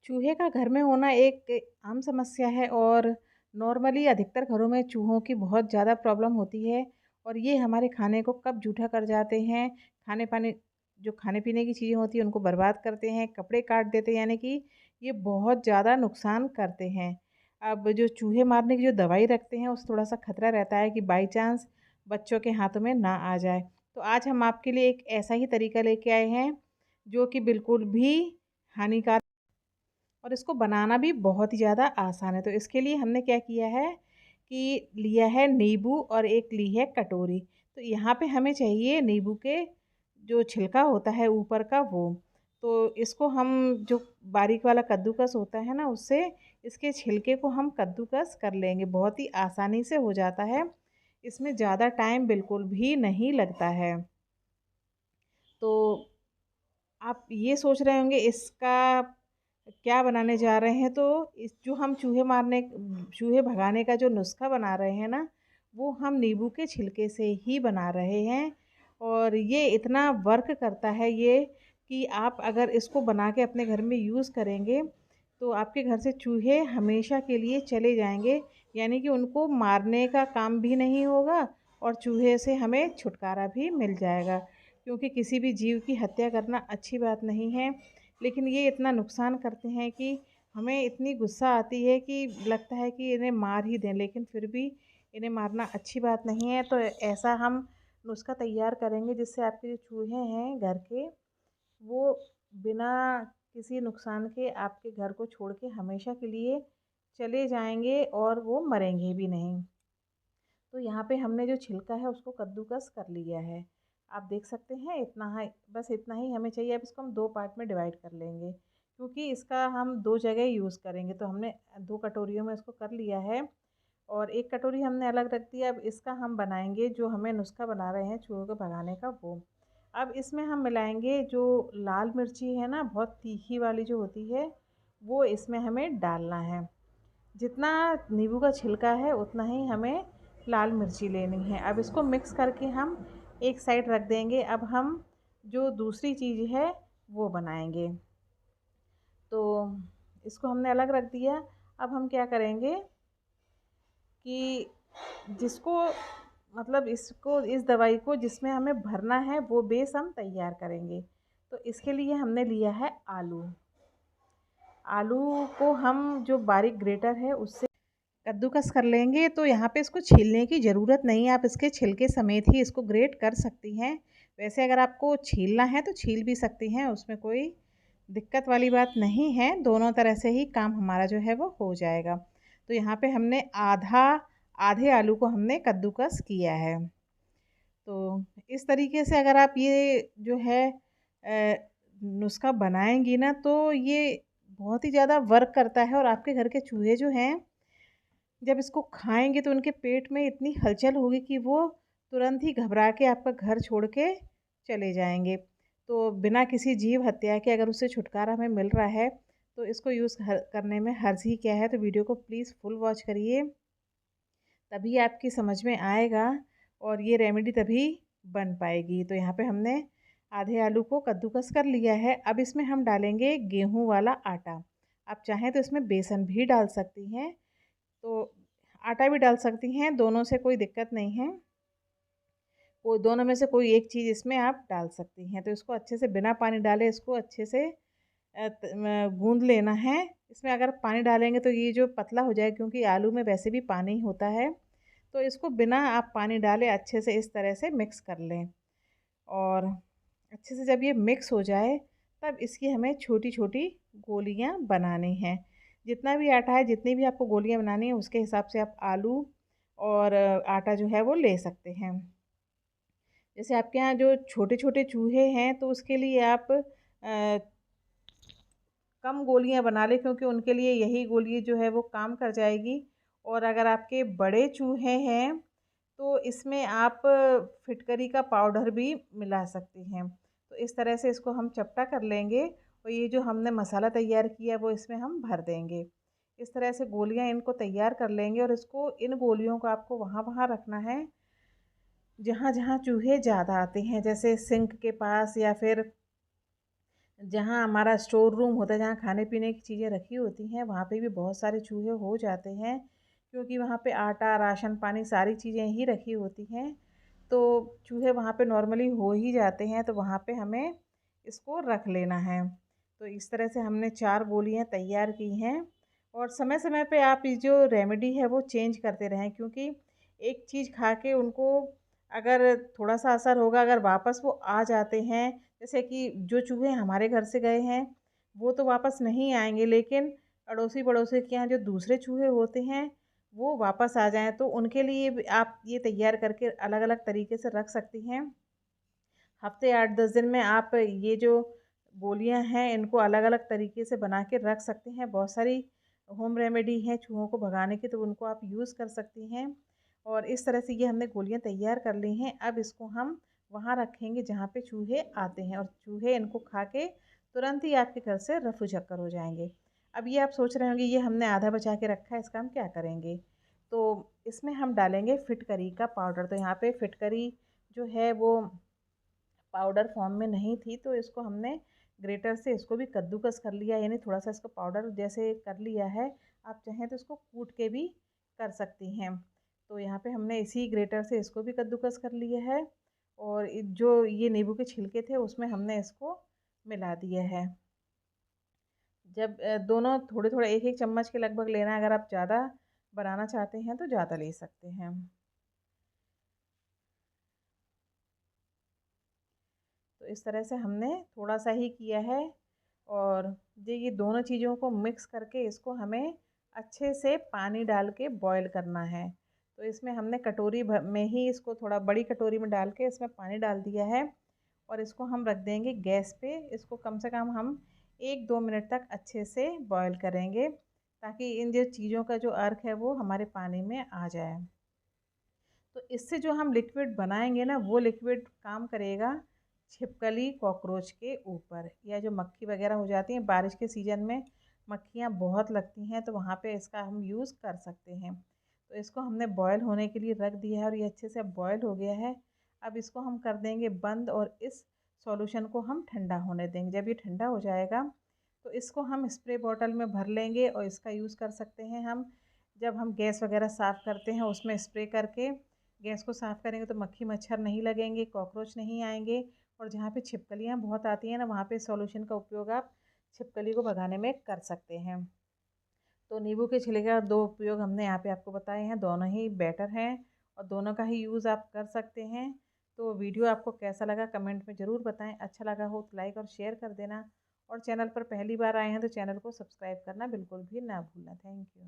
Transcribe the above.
चूहे का घर में होना एक आम समस्या है और नॉर्मली अधिकतर घरों में चूहों की बहुत ज़्यादा प्रॉब्लम होती है और ये हमारे खाने को कब जूठा कर जाते हैं, खाने-पीने की चीज़ें होती हैं उनको बर्बाद करते हैं, कपड़े काट देते हैं, यानी कि ये बहुत ज़्यादा नुकसान करते हैं। अब जो चूहे मारने की जो दवाई रखते हैं, उससे थोड़ा-सा खतरा रहता है कि बाई चांस बच्चों के हाथों में ना आ जाए। तो आज हम आपके लिए एक ऐसा ही तरीका लेके आए हैं, जो कि बिल्कुल भी हानिकारक और इसको बनाना भी बहुत ही ज़्यादा आसान है। तो इसके लिए हमने क्या किया है कि लिया है नींबू और एक ली है कटोरी। तो यहाँ पे हमें चाहिए नींबू के जो छिलका होता है ऊपर का वो। तो इसको हम जो बारीक वाला कद्दूकस होता है ना उससे इसके छिलके को हम कद्दूकस कर लेंगे। बहुत ही आसानी से हो जाता है। इसमें ज़्यादा टाइम बिल्कुल भी नहीं लगता है। तो आप ये सोच रहे होंगे इसका क्या बनाने जा रहे हैं, तो इस जो हम चूहे भगाने का जो नुस्खा बना रहे हैं ना, वो हम नींबू के छिलके से ही बना रहे हैं और ये इतना वर्क करता है ये कि आप अगर इसको बना के अपने घर में यूज़ करेंगे, तो आपके घर से चूहे हमेशा के लिए चले जाएँगे। यानी कि उनको मारने का काम भी नहीं होगा और चूहे से हमें छुटकारा भी मिल जाएगा। क्योंकि किसी भी जीव की हत्या करना अच्छी बात नहीं है, लेकिन ये इतना नुकसान करते हैं कि हमें इतनी गुस्सा आती है कि लगता है कि इन्हें मार ही दें, लेकिन फिर भी इन्हें मारना अच्छी बात नहीं है। तो ऐसा हम नुस्खा तैयार करेंगे जिससे आपके जो चूहे हैं घर के, वो बिना किसी नुकसान के आपके घर को छोड़ के हमेशा के लिए चले जाएँगे और वो मरेंगे भी नहीं। तो यहाँ पे हमने जो छिलका है उसको कद्दूकस कर लिया है। आप देख सकते हैं इतना है, बस इतना ही हमें चाहिए। अब इसको हम 2 पार्ट में डिवाइड कर लेंगे, क्योंकि इसका हम 2 जगह यूज़ करेंगे। तो हमने 2 कटोरियों में इसको कर लिया है और 1 कटोरी हमने अलग रख दिया। अब इसका हम बनाएँगे जो हमें नुस्खा बना रहे हैं चूहों को भगाने का वो। अब इसमें हम मिलाएँगे जो लाल मिर्ची है ना, बहुत तीखी वाली जो होती है, वो इसमें हमें डालना है। जितना नींबू का छिलका है उतना ही हमें लाल मिर्ची लेनी है। अब इसको मिक्स करके हम एक साइड रख देंगे। अब हम जो दूसरी चीज़ है वो बनाएंगे। तो इसको हमने अलग रख दिया। अब हम क्या करेंगे कि जिसको मतलब इसको इस दवाई को जिसमें हमें भरना है वो बेस हम तैयार करेंगे। तो इसके लिए हमने लिया है आलू। आलू को हम जो बारीक ग्रेटर है उससे कद्दूकस कर लेंगे। तो यहाँ पे इसको छीलने की ज़रूरत नहीं है, आप इसके छिलके समेत ही इसको ग्रेट कर सकती हैं। वैसे अगर आपको छीलना है तो छील भी सकती हैं, उसमें कोई दिक्कत वाली बात नहीं है। दोनों तरह से ही काम हमारा जो है वो हो जाएगा। तो यहाँ पे हमने आधे आलू को हमने कद्दूकस किया है। तो इस तरीके से अगर आप ये जो है नुस्खा बनाएँगी ना, तो ये बहुत ही ज़्यादा वर्क करता है और आपके घर के चूहे जो हैं, जब इसको खाएँगे तो उनके पेट में इतनी हलचल होगी कि वो तुरंत ही घबरा के आपका घर छोड़ के चले जाएँगे। तो बिना किसी जीव हत्या के अगर उससे छुटकारा हमें मिल रहा है, तो इसको यूज़ करने में हर्ज़ ही क्या है। तो वीडियो को प्लीज़ फुल वॉच करिए, तभी आपकी समझ में आएगा और ये रेमेडी तभी बन पाएगी। तो यहाँ पे हमने आधे आलू को कद्दूकस कर लिया है। अब इसमें हम डालेंगे गेहूँ वाला आटा। आप चाहें तो इसमें बेसन भी डाल सकती हैं, तो आटा भी डाल सकती हैं, दोनों से कोई दिक्कत नहीं है। वो दोनों में से कोई एक चीज़ इसमें आप डाल सकती हैं। तो इसको अच्छे से बिना पानी डाले इसको अच्छे से गूँध लेना है। इसमें अगर पानी डालेंगे तो ये जो पतला हो जाएगा, क्योंकि आलू में वैसे भी पानी होता है। तो इसको बिना आप पानी डाले अच्छे से इस तरह से मिक्स कर लें और अच्छे से जब ये मिक्स हो जाए, तब इसकी हमें छोटी-छोटी गोलियाँ बनानी हैं। जितना भी आटा है, जितनी भी आपको गोलियाँ बनानी है, उसके हिसाब से आप आलू और आटा जो है वो ले सकते हैं। जैसे आपके यहाँ जो छोटे-छोटे चूहे हैं, तो उसके लिए आप कम गोलियाँ बना लें, क्योंकि उनके लिए यही गोली जो है वो काम कर जाएगी। और अगर आपके बड़े चूहे हैं, तो इसमें आप फिटकरी का पाउडर भी मिला सकती हैं। तो इस तरह से इसको हम चपटा कर लेंगे और ये जो हमने मसाला तैयार किया वो इसमें हम भर देंगे। इस तरह से गोलियाँ इनको तैयार कर लेंगे और इसको इन गोलियों को आपको वहाँ-वहाँ रखना है जहाँ-जहाँ चूहे ज़्यादा आते हैं, जैसे सिंक के पास या फिर जहाँ हमारा स्टोर रूम होता है, जहाँ खाने-पीने की चीज़ें रखी होती हैं, वहाँ पे भी बहुत सारे चूहे हो जाते हैं, क्योंकि वहाँ पे आटा, राशन पानी सारी चीज़ें ही रखी होती हैं। तो चूहे वहाँ पे नॉर्मली हो ही जाते हैं, तो वहाँ पे हमें इसको रख लेना है। तो इस तरह से हमने 4 गोलियाँ तैयार की हैं और समय-समय पे आप ये जो रेमेडी है वो चेंज करते रहें, क्योंकि एक चीज़ खा के उनको अगर थोड़ा-सा असर होगा, अगर वापस वो आ जाते हैं, जैसे कि जो चूहे हमारे घर से गए हैं, वो तो वापस नहीं आएँगे, लेकिन अड़ोसी-पड़ोसी के यहाँ जो दूसरे चूहे होते हैं, वो वापस आ जाएँ, तो उनके लिए भी आप ये तैयार करके अलग-अलग तरीके से रख सकती हैं। हफ़्ते 8-10 दिन में आप ये जो गोलियाँ हैं, इनको अलग-अलग तरीके से बना के रख सकते हैं। बहुत सारी होम रेमेडी हैं चूहों को भगाने की, तो उनको आप यूज़ कर सकती हैं। और इस तरह से ये हमने गोलियाँ तैयार कर ली हैं। अब इसको हम वहाँ रखेंगे जहाँ पे चूहे आते हैं, और चूहे इनको खा के तुरंत ही आपके घर से रफू-चक्कर हो जाएँगे। अब ये आप सोच रहे होंगे, ये हमने आधा बचा के रखा है, इसका हम क्या करेंगे? तो इसमें हम डालेंगे फिटकरी का पाउडर। तो यहाँ पे फिटकरी जो है वो पाउडर फॉर्म में नहीं थी, तो इसको हमने ग्रेटर से इसको भी कद्दूकस कर लिया, यानी थोड़ा-सा इसको पाउडर जैसे कर लिया है। आप चाहें तो इसको कूट के भी कर सकती हैं। तो यहाँ पे हमने इसी ग्रेटर से इसको भी कद्दूकस कर लिया है, और जो ये नींबू के छिलके थे उसमें हमने इसको मिला दिया है। जब दोनों थोड़े-थोड़े 1-1 चम्मच के लगभग लेना है, अगर आप ज़्यादा बनाना चाहते हैं तो ज़्यादा ले सकते हैं। तो इस तरह से हमने थोड़ा-सा ही किया है, और ये दोनों चीज़ों को मिक्स करके इसको हमें अच्छे से पानी डाल के बॉयल करना है। तो इसमें हमने कटोरी भर में ही इसको थोड़ा बड़ी कटोरी में डाल के इसमें पानी डाल दिया है, और इसको हम रख देंगे गैस पे। इसको कम से कम हम 1-2 मिनट तक अच्छे से बॉयल करेंगे, ताकि इन जो चीज़ों का जो अर्क है वो हमारे पानी में आ जाए। तो इससे जो हम लिक्विड बनाएँगे ना, वो लिक्विड काम करेगा छिपकली, कॉकरोच के ऊपर, या जो मक्खी वगैरह हो जाती हैं, बारिश के सीज़न में मक्खियाँ बहुत लगती हैं, तो वहाँ पे इसका हम यूज़ कर सकते हैं। तो इसको हमने बॉयल होने के लिए रख दिया है, और ये अच्छे से अब बॉयल हो गया है। अब इसको हम कर देंगे बंद, और इस सॉल्यूशन को हम ठंडा होने देंगे। जब ये ठंडा हो जाएगा, तो इसको हम स्प्रे बॉटल में भर लेंगे, और इसका यूज़ कर सकते हैं हम जब हम गैस वगैरह साफ़ करते हैं, उसमें स्प्रे करके गैस को साफ़ करेंगे, तो मक्खी मच्छर नहीं लगेंगे, कॉकरोच नहीं आएँगे। और जहाँ पे छिपकलियाँ बहुत आती हैं ना, वहाँ पे सॉल्यूशन का उपयोग आप छिपकली को भगाने में कर सकते हैं। तो नींबू के छिलके का 2 उपयोग हमने यहाँ पे आपको बताए हैं, दोनों ही बेटर हैं, और दोनों का ही यूज़ आप कर सकते हैं। तो वीडियो आपको कैसा लगा कमेंट में ज़रूर बताएँ। अच्छा लगा हो तो लाइक और शेयर कर देना, और चैनल पर पहली बार आए हैं तो चैनल को सब्सक्राइब करना बिल्कुल भी ना भूलना। Thank you.